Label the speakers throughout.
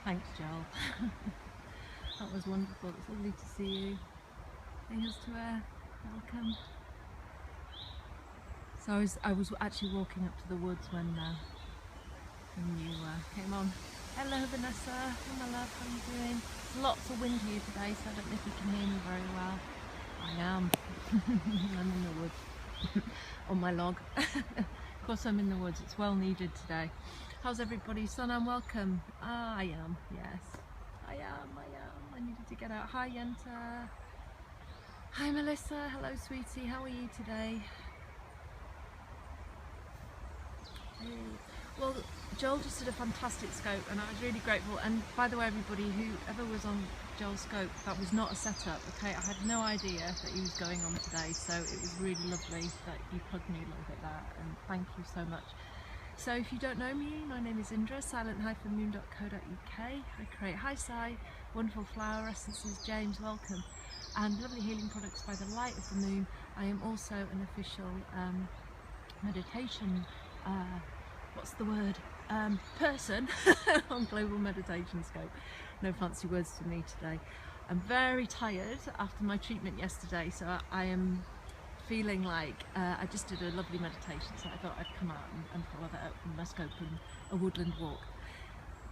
Speaker 1: Thanks, Joel. That was wonderful. It's lovely to see you. Fingers to air. Welcome. So I was actually walking up to the woods when you came on. Hello, Vanessa. Hey, my love. How are you doing? There's lots of wind here today, so I don't know if you can hear me very well. I am. I'm in the woods on my log. Of course, I'm in the woods. It's well needed today. How's everybody? Sonam, welcome. I am. Yes, I am. I needed to get out. Hi, Yenta. Hi, Melissa. Hello, sweetie. How are you today? Hey. Well, Joel just did a fantastic scope, and I was really grateful. And by the way, everybody, whoever was on Joel's scope, that was not a setup. Okay, I had no idea that he was going on today, so it was really lovely that you plugged me a little bit there, and thank you so much. So if you don't know me, my name is Indra, silent-moon.co.uk. I create Hi Sai, wonderful flower essences. James, welcome. And lovely healing products by the light of the moon. I am also an official meditation, what's the word, person on Global Meditation Scope. No fancy words to me today. I'm very tired after my treatment yesterday, so I am feeling like I just did a lovely meditation, so I thought I'd come out and follow that up with my scope and a woodland walk.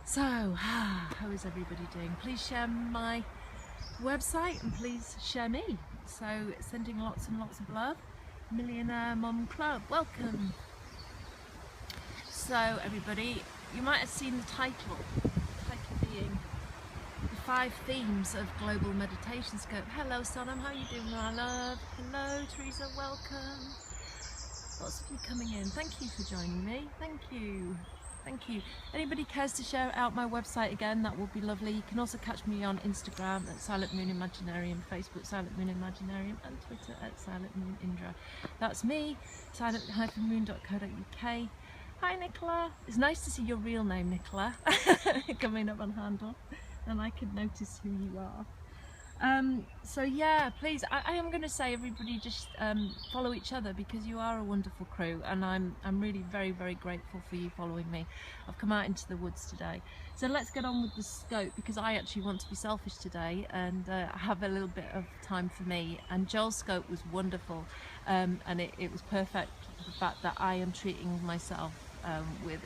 Speaker 1: So, how is everybody doing? Please share my website and please share me. So, sending lots and lots of love. Millionaire Mom Club, welcome. So, everybody, you might have seen the title being the 5 themes of Global Meditation Scope. Hello, Sonam, how are you doing, my love? Hello, Teresa, welcome. Lots of you coming in. Thank you for joining me. Thank you. Thank you. Anybody cares to share out my website again, that would be lovely. You can also catch me on Instagram at Silent Moon Imaginarium, Facebook Silent Moon Imaginarium, and Twitter at Silent Moon Indra. That's me, silent-moon.co.uk. Hi, Nicola. It's nice to see your real name, Nicola, coming up on handle, and I can notice who you are. So yeah, please, I am going to say, everybody, just follow each other, because you are a wonderful crew, and I'm really very, very grateful for you following me. I've come out into the woods today, so let's get on with the scope, because I actually want to be selfish today and have a little bit of time for me. And Joel's scope was wonderful, and it was perfect. The fact that I am treating myself with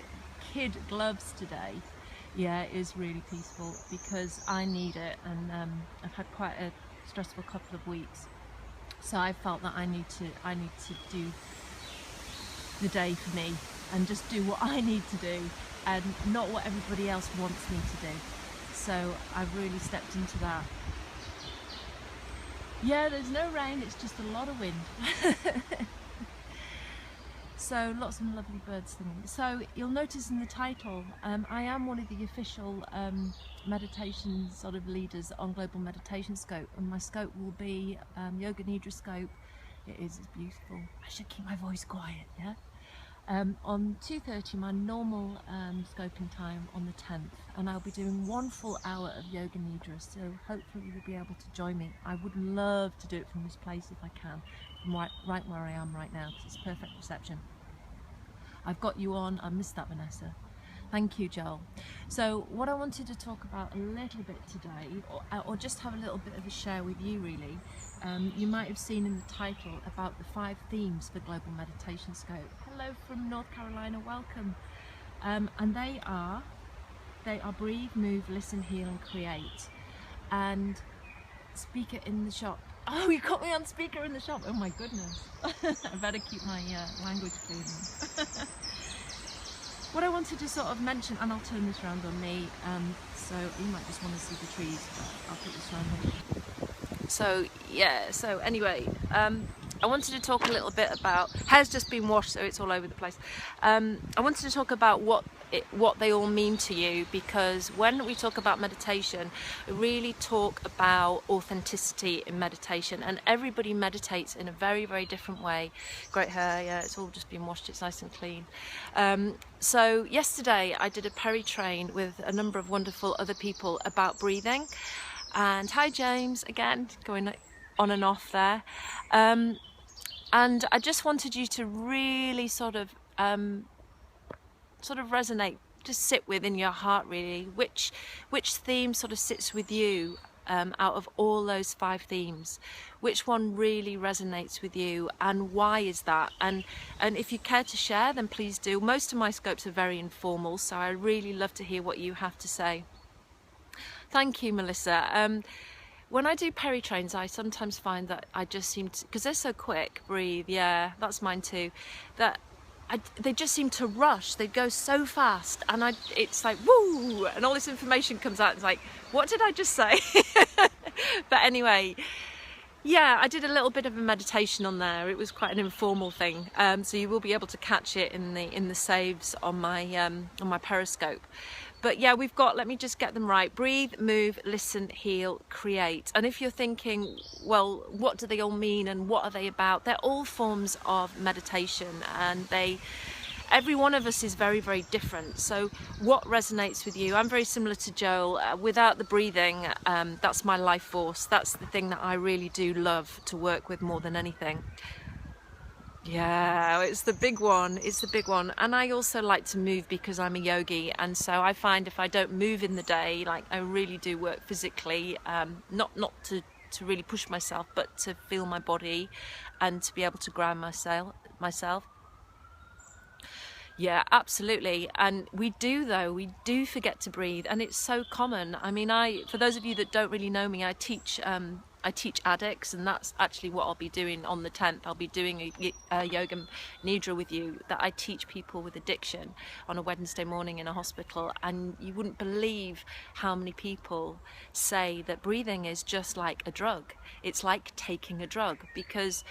Speaker 1: kid gloves today. Yeah, it is really peaceful, because I need it, and I've had quite a stressful couple of weeks, so I felt that I need to do the day for me and just do what I need to do and not what everybody else wants me to do. So I've really stepped into that. Yeah, there's no rain, it's just a lot of wind. So lots of lovely birds singing. So you'll notice in the title, I am one of the official meditation sort of leaders on Global Meditation Scope, and my scope will be Yoga Nidra Scope. It's beautiful. I should keep my voice quiet, yeah? On 2:30, my normal scoping time on the 10th, and I'll be doing 1 full hour of Yoga Nidra, so hopefully you'll be able to join me. I would love to do it from this place if I can, from right where I am right now, because it's perfect reception. I've got you on. I missed that, Vanessa. Thank you, Joel. So what I wanted to talk about a little bit today, or just have a little bit of a share with you really, you might have seen in the title about the 5 themes for Global Meditation Scope. Hello from North Carolina, welcome. And they are breathe, move, listen, heal and create. And speaker in the shop. Oh, you got me on speaker in the shop. Oh my goodness. I better keep my language clean. What I wanted to sort of mention, and I'll turn this around on me, so you might just want to see the trees, but I'll put this around on me. So yeah, so anyway, I wanted to talk a little bit about, hair's just been washed so it's all over the place. I wanted to talk about what they all mean to you, because when we talk about meditation, we really talk about authenticity in meditation, and everybody meditates in a very, very different way. Great hair, yeah, it's all just been washed, it's nice and clean. So yesterday I did a peri-train with a number of wonderful other people about breathing, and hi James, again, going on and off there. And I just wanted you to really sort of resonate just sit with in your heart, really, which theme sort of sits with you out of all those 5 themes. Which one really resonates with you, and why is that? And if you care to share, then please do. Most of my scopes are very informal, so I really love to hear what you have to say. Thank you, Melissa. When I do peri-trains, I sometimes find that I just seem to, because they're so quick, breathe, yeah, that's mine too, that they just seem to rush. They go so fast, and it's like, woo, and all this information comes out. It's like, what did I just say? But anyway, yeah, I did a little bit of a meditation on there. It was quite an informal thing, so you will be able to catch it in the saves on my Periscope. But yeah, we've got, let me just get them right: breathe, move, listen, heal, create. And if you're thinking, well, what do they all mean and what are they about? They're all forms of meditation, and every one of us is very, very different. So what resonates with you? I'm very similar to Joel. Without the breathing, that's my life force. That's the thing that I really do love to work with more than anything. Yeah, it's the big one. It's the big one. And I also like to move because I'm a yogi, and so I find if I don't move in the day, like I really do work physically, not to really push myself, but to feel my body and to be able to ground myself. Yeah, absolutely. And we do forget to breathe, and it's so common. I mean, for those of you that don't really know me, I teach addicts, and that's actually what I'll be doing on the 10th. I'll be doing a yoga nidra with you that I teach people with addiction on a Wednesday morning in a hospital, and you wouldn't believe how many people say that breathing is just like a drug. It's like taking a drug, because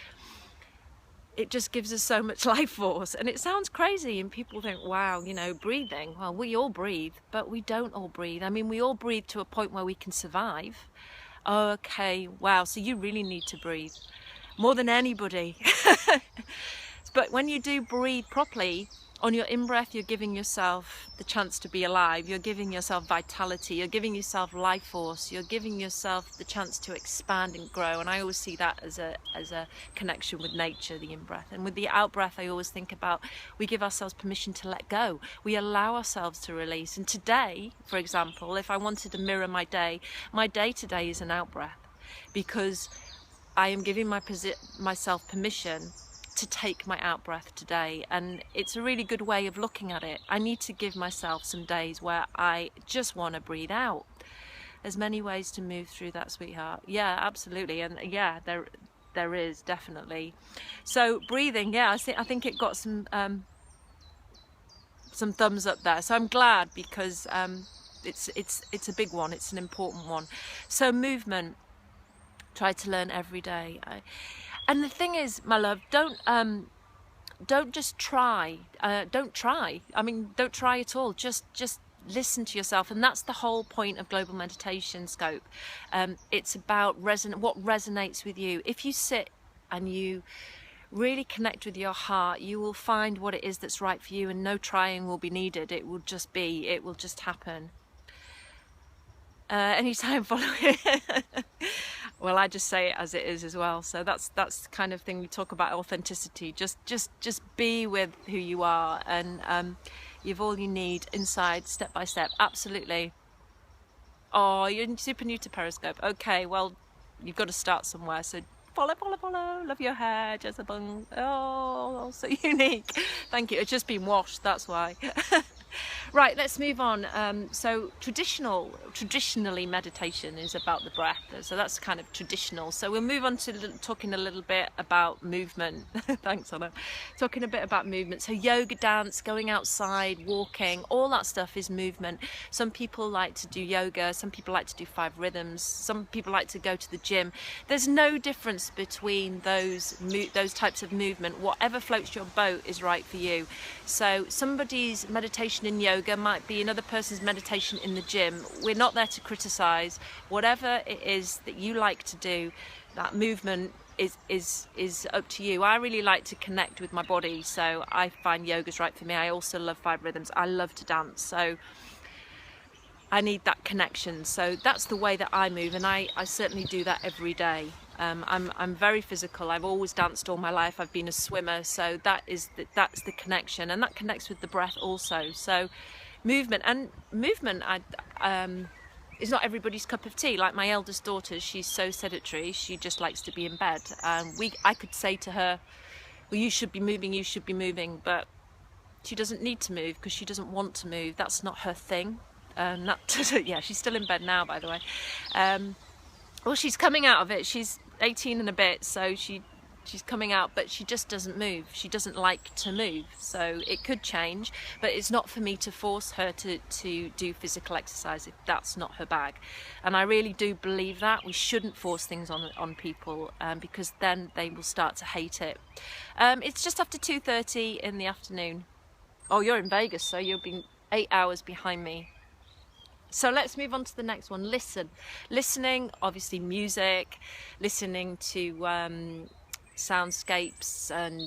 Speaker 1: it just gives us so much life force. And it sounds crazy, and people think, wow, you know, breathing, well, we all breathe, but we don't all breathe. I mean, we all breathe to a point where we can survive. Okay, wow, so you really need to breathe more than anybody. But when you do breathe properly, on your in-breath, you're giving yourself the chance to be alive. You're giving yourself vitality. You're giving yourself life force. You're giving yourself the chance to expand and grow. And I always see that as a connection with nature, the in-breath. And with the out-breath, I always think about, we give ourselves permission to let go. We allow ourselves to release. And today, for example, if I wanted to mirror my day today is an out-breath, because I am giving myself permission to take my out breath today. And it's a really good way of looking at it. I need to give myself some days where I just want to breathe out. There's many ways to move through that, sweetheart. Yeah, absolutely. And yeah, there is definitely. So breathing, yeah, I think it got some thumbs up there. So I'm glad, because it's a big one. It's an important one. So movement, try to learn every day. And the thing is, my love, don't just try. Don't try. I mean, don't try at all. Just listen to yourself, and that's the whole point of Global Meditation Scope. It's about what resonates with you. If you sit and you really connect with your heart, you will find what it is that's right for you, and no trying will be needed. It will just be. It will just happen. Anytime following. Well, I just say it as it is as well. So that's the kind of thing we talk about, authenticity. Just be with who you are, and you've all you need inside, step by step. Absolutely. Oh, you're super new to Periscope. Okay, well, you've got to start somewhere. So follow. Love your hair, Jezebel. Oh, so unique. Thank you. It's just been washed. That's why. Right, let's move on. So traditionally meditation is about the breath, so that's kind of traditional. So we'll move on to talking a little bit about movement. Thanks, Anna. Talking a bit about movement. So yoga, dance, going outside, walking, all that stuff is movement. Some people like to do yoga, some people like to do 5 rhythms, some people like to go to the gym. There's no difference between those types of movement. Whatever floats your boat is right for you. So somebody's meditation in yoga might be another person's meditation in the gym. We're not there to criticize. Whatever it is that you like to do, that movement is up to you. I really like to connect with my body, so I find yoga's right for me. I also love 5 rhythms. I love to dance, so I need that connection. So that's the way that I move, and I certainly do that every day. I'm very physical. I've always danced all my life. I've been a swimmer, so that's the connection, and that connects with the breath also. So
Speaker 2: movement, and movement is not everybody's cup of tea. Like my eldest daughter, she's so sedentary, she just likes to be in bed. I could say to her, well, you should be moving, but she doesn't need to move because she doesn't want to move. That's not her thing. Yeah, she's still in bed now, by the way. Well, she's coming out of it. She's 18 and a bit, so she's coming out, but she just doesn't move. She doesn't like to move, so it could change, but it's not for me to force her to do physical exercise if that's not her bag. And I really do believe that we shouldn't force things on people, because then they will start to hate it. It's just after 2:30 in the afternoon. Oh, you're in Vegas, so you'll be 8 hours behind me. So let's move on to the next one. Listening, obviously music, listening to soundscapes and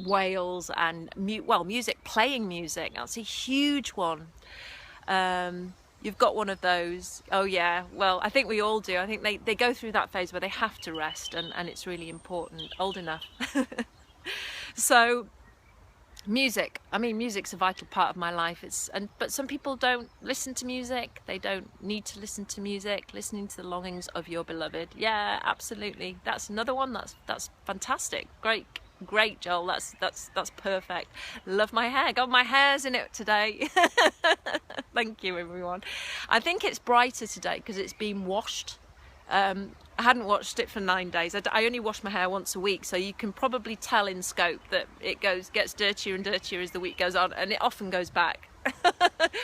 Speaker 2: whales and music, playing music. That's a huge one. You've got one of those. Oh yeah, well, I think we all do. I think they go through that phase where they have to rest, and it's really important. Old enough. So music, I mean, music's a vital part of my life. But some people don't listen to music. They don't need to listen to music. Listening to the longings of your beloved. Yeah, absolutely. That's another one. That's fantastic. Great, Joel. That's perfect. Love my hair. God, my hair's in it today. Thank you, everyone. I think it's brighter today because it's been washed. I hadn't washed it for 9 days. I only wash my hair once a week, so you can probably tell in scope that it gets dirtier and dirtier as the week goes on, and it often goes back.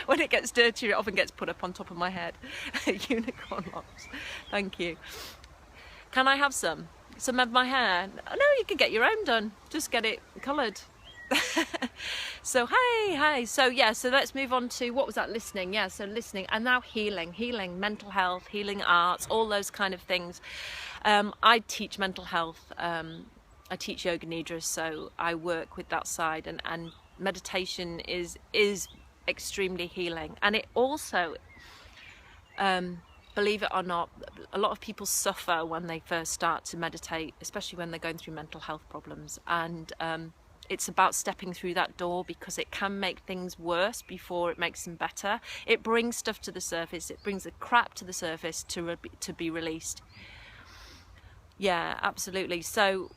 Speaker 2: When it gets dirtier, it often gets put up on top of my head. Unicorn locks. Thank you. Can I have some of my hair? No, you can get your own done. Just get it coloured. So hi. So yeah, so let's move on to, what was that? Listening. Yeah, so listening, and now healing, mental health, healing arts, all those kind of things. I teach mental health. I teach yoga nidra, so I work with that side, and meditation is extremely healing. And it also, believe it or not, a lot of people suffer when they first start to meditate, especially when they're going through mental health problems. And it's about stepping through that door, because it can make things worse before it makes them better. It brings stuff to the surface. It brings the crap to the surface to be released. Yeah, absolutely. So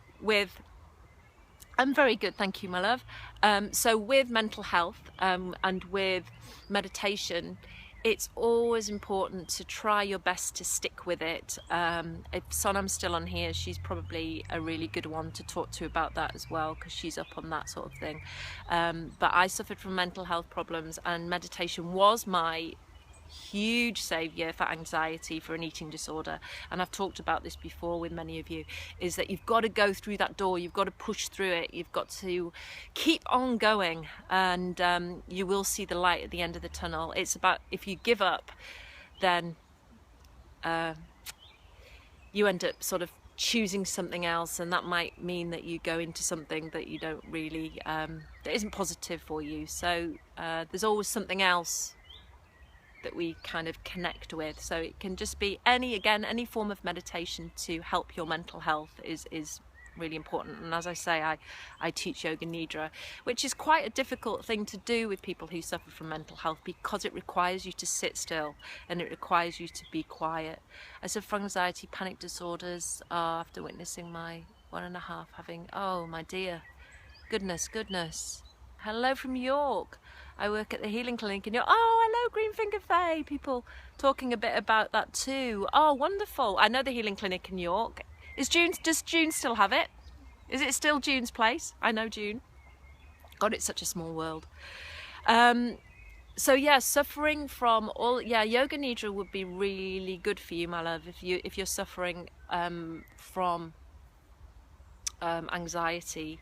Speaker 2: I'm very good, thank you, my love. So with mental health and with meditation, it's always important to try your best to stick with it. If Sonam's still on here, she's probably a really good one to talk to about that as well, because she's up on that sort of thing. But I suffered from mental health problems, and meditation was my huge saviour for anxiety, for an eating disorder. And I've talked about this before with many of you, is that you've got to go through that door, you've got to push through it, you've got to keep on going, and you will see the light at the end of the tunnel. It's about, if you give up, then you end up sort of choosing something else, and that might mean that you go into something that you don't really that isn't positive for you. So there's always something else that we kind of connect with. So it can just be any form of meditation to help your mental health is really important. And as I say, I teach yoga nidra, which is quite a difficult thing to do with people who suffer from mental health, because it requires you to sit still and it requires you to be quiet. I suffer from anxiety, panic disorders after witnessing my 1.5 having, oh my dear, goodness. Hello from York. I work at the healing clinic in York. Oh, hello, Green Finger Faye. People talking a bit about that too. Oh, wonderful. I know the healing clinic in York. Does June still have it? Is it still June's place? I know June. God, it's such a small world. So yeah, suffering from yoga nidra would be really good for you, my love, if you're suffering from anxiety.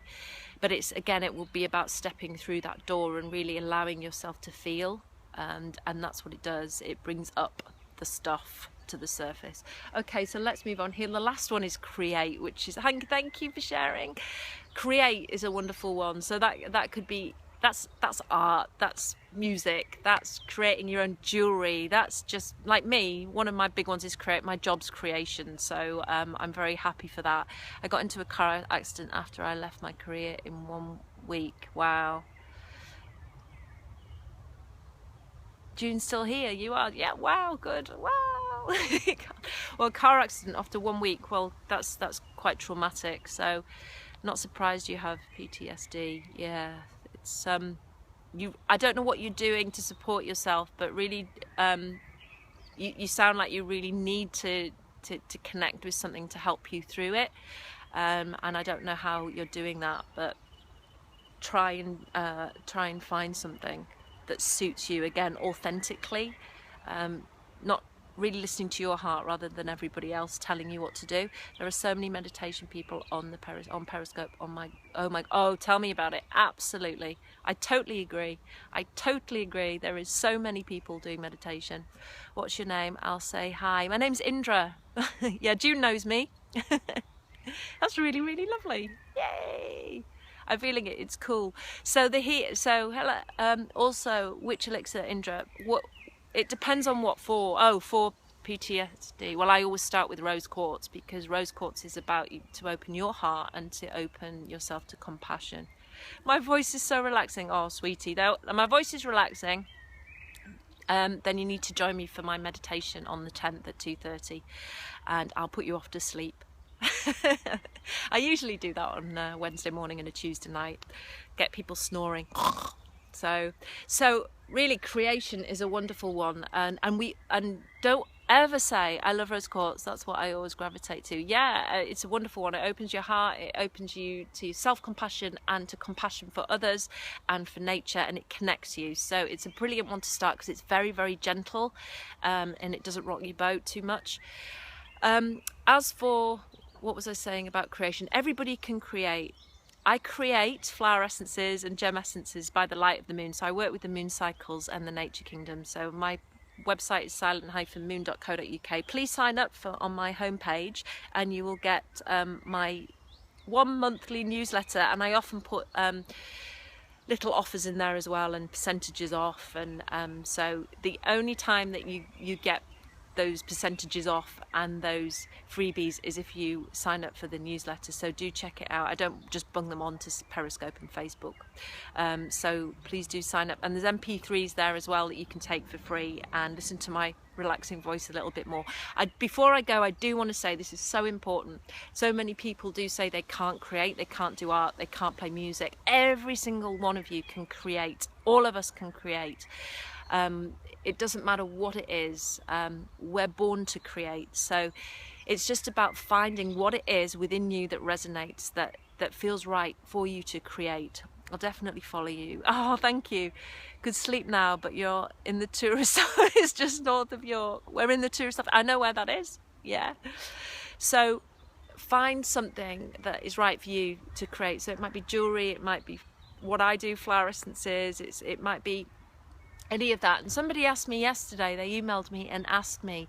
Speaker 2: But it will be about stepping through that door and really allowing yourself to feel, and that's what it does. It brings up the stuff to the surface. Okay, so let's move on here. The last one is create, which is, thank you for sharing. Create is a wonderful one. So that could be, that's art, that's music, that's creating your own jewelry. That's just like me. One of my big ones is my job's creation. So I'm very happy for that. I got into a car accident after I left my career in 1 week. Wow. June's still here. You are? Yeah, wow, good, wow. Well, car accident after 1 week, well, that's quite traumatic, so not surprised you have PTSD. Yeah, it's I don't know what you're doing to support yourself, but really you sound like you really need to connect with something to help you through it, and I don't know how you're doing that, but try and find something that suits you, again, authentically, not really listening to your heart rather than everybody else telling you what to do. There are so many meditation people on Periscope. Oh, tell me about it. Absolutely, I totally agree. There is so many people doing meditation. What's your name? I'll say hi. My name's Indra. Yeah, June knows me. That's really, really lovely. Yay! I'm feeling it. It's cool. So hello. Also, which elixir, Indra? What? It depends on what for. Oh, for PTSD. Well, I always start with rose quartz, because rose quartz is about you to open your heart and to open yourself to compassion. My voice is so relaxing. Oh, sweetie, though, my voice is relaxing. Then you need to join me for my meditation on the 10th at 2:30, and I'll put you off to sleep. I usually do that on a Wednesday morning and a Tuesday night, get people snoring. So really, creation is a wonderful one, and don't ever say I love rose quartz. That's what I always gravitate to. Yeah, it's a wonderful one. It opens your heart, it opens you to self-compassion and to compassion for others and for nature, and it connects you. So it's a brilliant one to start because it's very, very gentle, and it doesn't rock your boat too much. As for what was I saying about creation? Everybody can create. I create flower essences and gem essences by the light of the moon. So I work with the moon cycles and the nature kingdom. So my website is silent-moon.co.uk. Please sign up on my homepage, and you will get my 1 monthly newsletter. And I often put little offers in there as well, and percentages off. And so the only time that you get those percentages off and those freebies is if you sign up for the newsletter. So do check it out. I don't just bung them on to Periscope and Facebook, so please do sign up. And there's MP3s there as well that you can take for free and listen to my relaxing voice a little bit more. Before I go, I do want to say this is so important. So many people do say they can't create, they can't do art, they can't play music. Every single one of you can create. All of us can create. It doesn't matter what it is. We're born to create. So it's just about finding what it is within you that resonates, that feels right for you to create. I'll definitely follow you. Oh, thank you. Good sleep now, but you're in the tourist. It's just north of York. We're in the tourist. I know where that is. Yeah. So find something that is right for you to create. So it might be jewelry. It might be what I do, flower essences. It might be any of that. And somebody asked me yesterday, they emailed me and asked me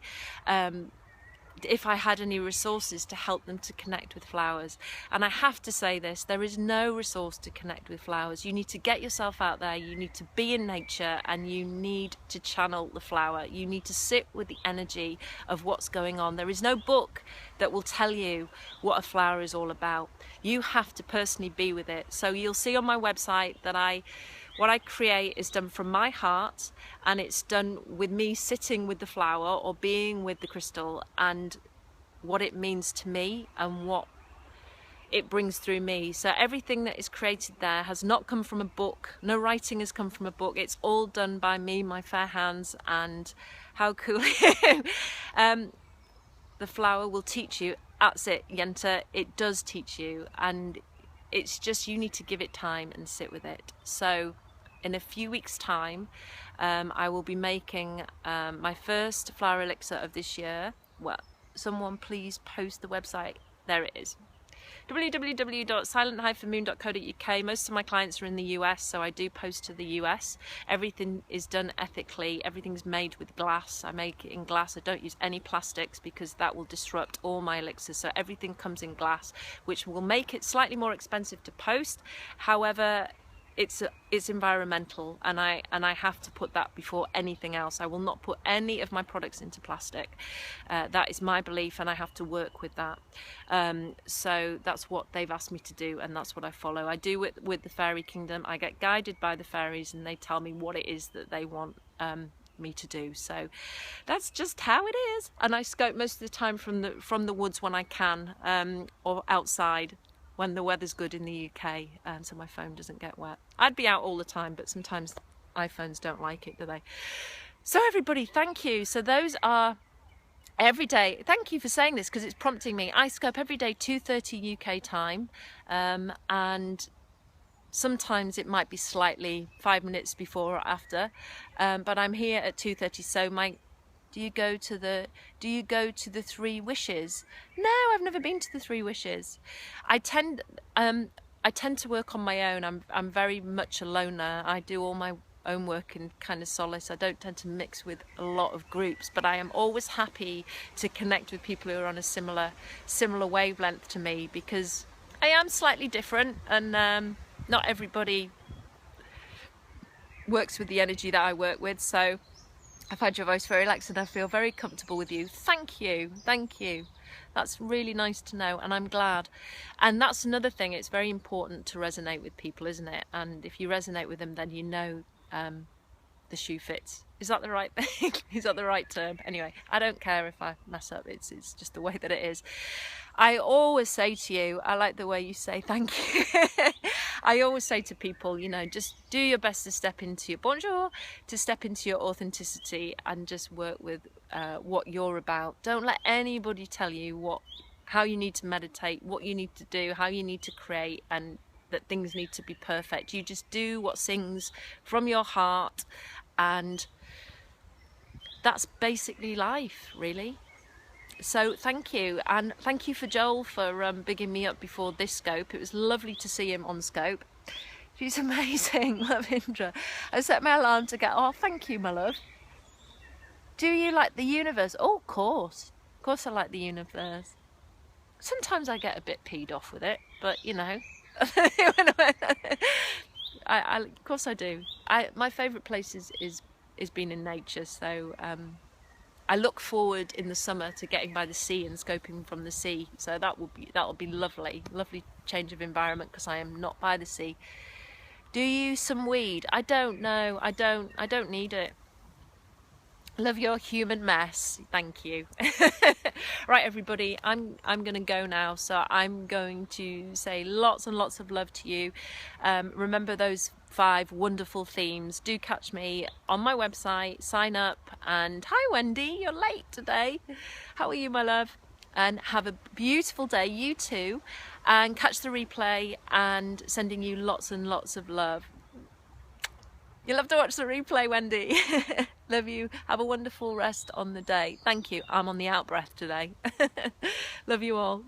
Speaker 2: if I had any resources to help them to connect with flowers. And I have to say this, there is no resource to connect with flowers. You need to get yourself out there, you need to be in nature, and you need to channel the flower. You need to sit with the energy of what's going on. There is no book that will tell you what a flower is all about. You have to personally be with it. So you'll see on my website that what I create is done from my heart, and it's done with me sitting with the flower or being with the crystal and what it means to me and what it brings through me. So everything that is created there has not come from a book. No writing has come from a book. It's all done by me, my fair hands, and how cool. The flower will teach you. That's it, Yenta. It does teach you, and it's just you need to give it time and sit with it. So in a few weeks' time, I will be making my first flower elixir of this year. Well, someone please post the website. There it is. www.silent-moon.co.uk. Most of my clients are in the US, so I do post to the US. Everything is done ethically. Everything's made with glass. I make it in glass. I don't use any plastics because that will disrupt all my elixirs. So everything comes in glass, which will make it slightly more expensive to post. However, it's environmental, and I have to put that before anything else. I will not put any of my products into plastic. That is my belief, and I have to work with that. So that's what they've asked me to do, and that's what I follow. I do it with the fairy kingdom. I get guided by the fairies, and they tell me what it is that they want me to do. So that's just how it is. And I scope most of the time from the woods when I can, or outside when the weather's good in the UK, so my phone doesn't get wet. I'd be out all the time, but sometimes iPhones don't like it, do they? So everybody, thank you. So those are every day. Thank you for saying this, because it's prompting me. I scope every day 2:30 UK time, and sometimes it might be slightly 5 minutes before or after, but I'm here at 2:30. So do you go to the Three Wishes? No, I've never been to the Three Wishes. I tend to work on my own. I'm very much a loner. I do all my own work in kind of solace. I don't tend to mix with a lot of groups, but I am always happy to connect with people who are on a similar wavelength to me, because I am slightly different, and not everybody works with the energy that I work with. So I find your voice very relaxed and I feel very comfortable with you. Thank you. That's really nice to know, and I'm glad. And that's another thing, it's very important to resonate with people, isn't it? And if you resonate with them, then you know the shoe fits. Is that the right thing? Is that the right term? Anyway, I don't care if I mess up, it's just the way that it is. I always say to you, I like the way you say thank you. I always say to people, you know, just do your best to step into your authenticity, and just work with what you're about. Don't let anybody tell you how you need to meditate, what you need to do, how you need to create, and that things need to be perfect. You just do what sings from your heart, and that's basically life, really. So thank you, and thank you for Joel for bigging me up before this scope. It was lovely to see him on scope. She's amazing. Love Indra. I set my alarm to get off. Thank you, my love. Do you like the universe? Oh, of course I like the universe. Sometimes I get a bit peed off with it, but you know. Of course I do. My favourite place is being in nature, so I look forward in the summer to getting by the sea and scoping from the sea. So that will be lovely change of environment, because I am not by the sea. Do you use some weed? I don't know. I don't need it. Love your human mess. Thank you. Right, everybody, I'm going to go now. So I'm going to say lots and lots of love to you. Remember those 5 wonderful themes. Do catch me on my website, sign up, and hi Wendy, you're late today. How are you, my love? And have a beautiful day, you too, and catch the replay, and sending you lots and lots of love. You'll have to watch the replay, Wendy. Love you. Have a wonderful rest on the day. Thank you. I'm on the out breath today. Love you all.